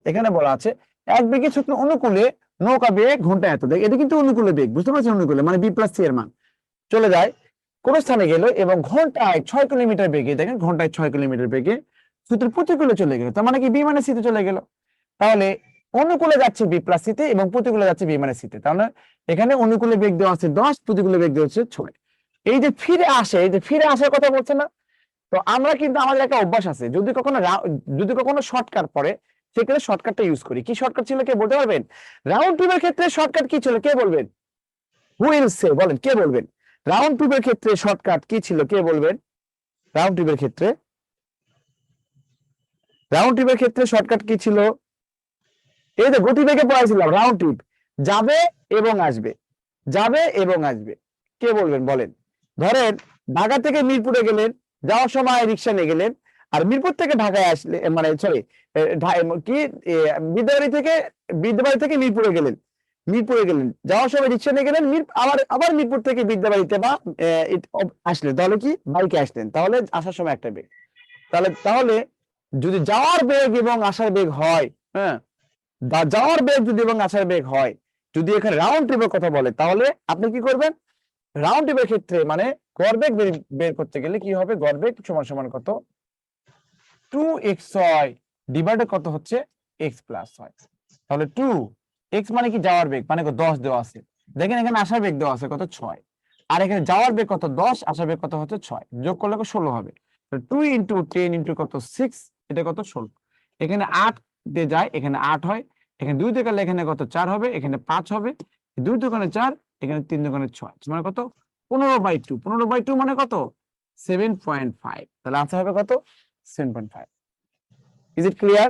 এখানে বলা আছে এক বেগে ছুটলে অনুকূলে নৌকা বেগ ঘন্টায় এত, দেখ এটা কিন্তু অনুকূলে বেগ, বুঝতে পারছেন? অনুকূলে মানে বি প্লাস সি এর মান চলে যায় কোন স্থানে গেল এবং ঘন্টায় 6 কিলোমিটার বেগে, দেখেন ঘন্টায় 6 কিলোমিটার বেগে সূত্রের প্রতিকূলে চলে গেল, তার মানে কি বি মানে সিতে চলে গেল। তাহলে অনুকূলে যাচ্ছে বি প্লাস সিতে এবং প্রতিকূলে যাচ্ছে বি মানে সিতে, তাহলে এখানে অনুকূলে বেগ দেওয়া আছে 10, প্রতিকূলে বেগ দেওয়া হচ্ছে 6। এই যে ফিরে আসে, এই যে ফিরে আসার কথা বলছে না, তো আমরা কিন্তু আমাদের একটা অভ্যাস আছে, যদি কখনো শর্টকাট পড়ে সেক্ষেত্রে শর্টকাটটা ইউজ করি। কি শর্টকাট ছিল কে বলতে পারবেন? রাউন্ড ট্রিপের ক্ষেত্রে শর্টকাট কি ছিল কে বলবেন? হু উইল সে, বলেন কে বলবেন? রাউন্ড ট্রিপের ক্ষেত্রে শর্টকাট কি ছিল কে বলবেন? রাউন্ড ট্রিপের ক্ষেত্রে, রাউন্ড ট্রিপের ক্ষেত্রে শর্টকাট কি ছিল? এই যে গতিবেগে পড়াইছিলাম, রাউন্ড ট্রিপ যাবে এবং আসবে, যাবে এবং আসবে, কে বলবেন বলেন? ধরেন ঢাকা থেকে মিরপুরে গেলেন, যাওয়ার সময় রিক্সা নিয়ে গেলেন, আর মিরপুর থেকে ঢাকায় আসলে মানে সরি কি বিদ্যাবাড়ি থেকে মিরপুরে গেলেন, মিরপুরে গেলেন যাওয়ার সময় রিক্সা নিয়ে গেলেন, আবার আবার মিরপুর থেকে বিদ্যাবাড়িতে বা আসলেন, তাহলে কি বাইকে আসলেন, তাহলে আসার সময় একটা বেগ। তাহলে তাহলে যদি যাওয়ার বেগ এবং আসার বেগ হয়, হ্যাঁ যাওয়ার বেগ যদি এবং আসার বেগ হয়, যদি এখানে রাউন্ড ট্রিপের কথা বলে, তাহলে আপনি কি করবেন? রাউন্ড ট্রিপের ক্ষেত্রে মানে গড় বেগ বের করতে গেলে কি হবে? গড় বেগ সমান সমান কত? 2xy ডিভাইডেড কত হচ্ছে? x plus y। তাহলে 2x মানে কি যাওয়ার বেগ, মানে 10 দেওয়া আছে, দেখেন এখানে আসার বেগ দেওয়া আছে কত? 6। আর এখানে যাওয়ার বেগ কত? 10, আসার বেগ কত হচ্ছে? 6, যোগ করলে 16 হবে। 2 ইন্টু 10 ইন্টু কত? 6, এটা কত? 16। এখানে 8 দিয়ে যায়, এখানে 8 হয়, এখানে 2 দিয়ে গেলে এখানে কত? 4 হবে, এখানে 5 হবে, 2 দোকানে 4, এখানে 3 দোকানে 6, মানে কত? 15/2। 15/2 মানে কত? 7.5। তাহলে আনসার হবে কত? 7.5। Is it clear?